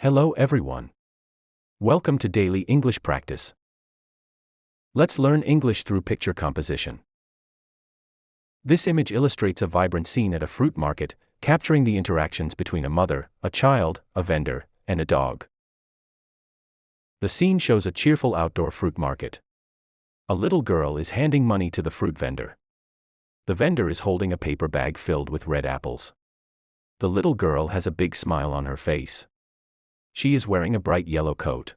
Hello everyone. Welcome to Daily English Practice. Let's learn English through picture composition. This image illustrates a vibrant scene at a fruit market, capturing the interactions between a mother, a child, a vendor, and a dog. The scene shows a cheerful outdoor fruit market. A little girl is handing money to the fruit vendor. The vendor is holding a paper bag filled with red apples. The little girl has a big smile on her face. She is wearing a bright yellow coat.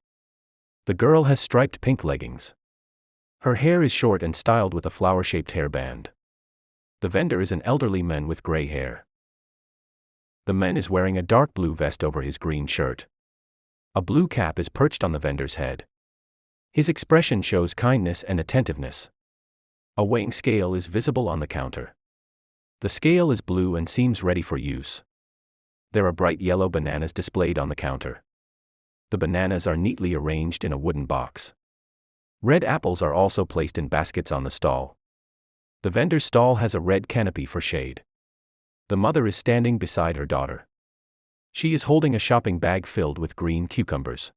The girl has striped pink leggings. Her hair is short and styled with a flower-shaped hairband. The vendor is an elderly man with gray hair. The man is wearing a dark blue vest over his green shirt. A blue cap is perched on the vendor's head. His expression shows kindness and attentiveness. A weighing scale is visible on the counter. The scale is blue and seems ready for use. There are bright yellow bananas displayed on the counter. The bananas are neatly arranged in a wooden box. Red apples are also placed in baskets on the stall. The vendor's stall has a red canopy for shade. The mother is standing beside her daughter. She is holding a shopping bag filled with green cucumbers.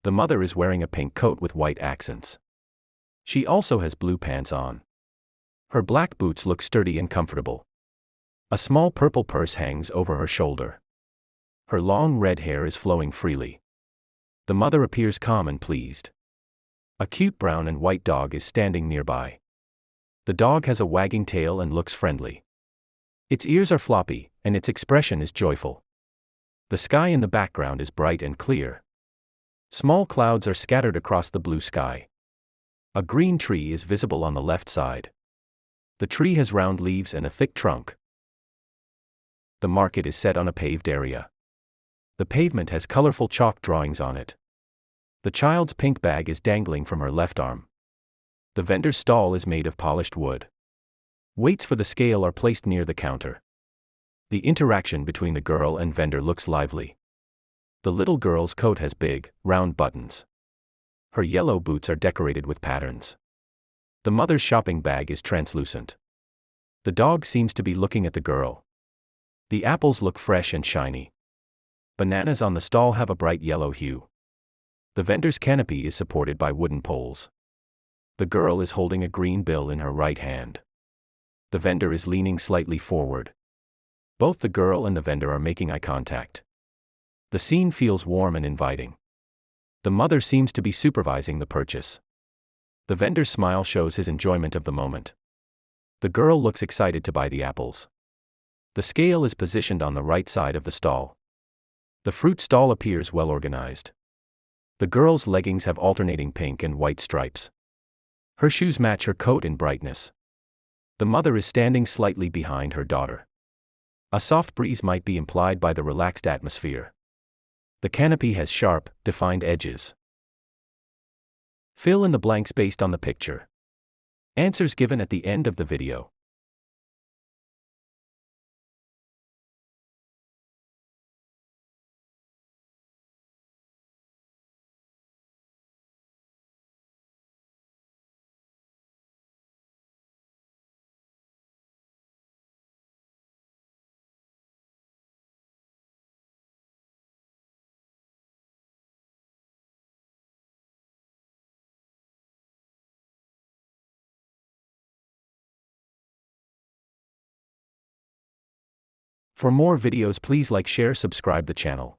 The mother is wearing a pink coat with white accents. She also has blue pants on. Her black boots look sturdy and comfortable. A small purple purse hangs over her shoulder. Her long red hair is flowing freely. The mother appears calm and pleased. A cute brown and white dog is standing nearby. The dog has a wagging tail and looks friendly. Its ears are floppy, and its expression is joyful. The sky in the background is bright and clear. Small clouds are scattered across the blue sky. A green tree is visible on the left side. The tree has round leaves and a thick trunk. The market is set on a paved area. The pavement has colorful chalk drawings on it. The child's pink bag is dangling from her left arm. The vendor's stall is made of polished wood. Weights for the scale are placed near the counter. The interaction between the girl and vendor looks lively. The little girl's coat has big, round buttons. Her yellow boots are decorated with patterns. The mother's shopping bag is translucent. The dog seems to be looking at the girl. The apples look fresh and shiny. Bananas on the stall have a bright yellow hue. The vendor's canopy is supported by wooden poles. The girl is holding a green bill in her right hand. The vendor is leaning slightly forward. Both the girl and the vendor are making eye contact. The scene feels warm and inviting. The mother seems to be supervising the purchase. The vendor's smile shows his enjoyment of the moment. The girl looks excited to buy the apples. The scale is positioned on the right side of the stall. The fruit stall appears well organized. The girl's leggings have alternating pink and white stripes. Her shoes match her coat in brightness. The mother is standing slightly behind her daughter. A soft breeze might be implied by the relaxed atmosphere. The canopy has sharp, defined edges. Fill in the blanks based on the picture. Answers given at the end of the video. For more videos, please like, share, subscribe the channel.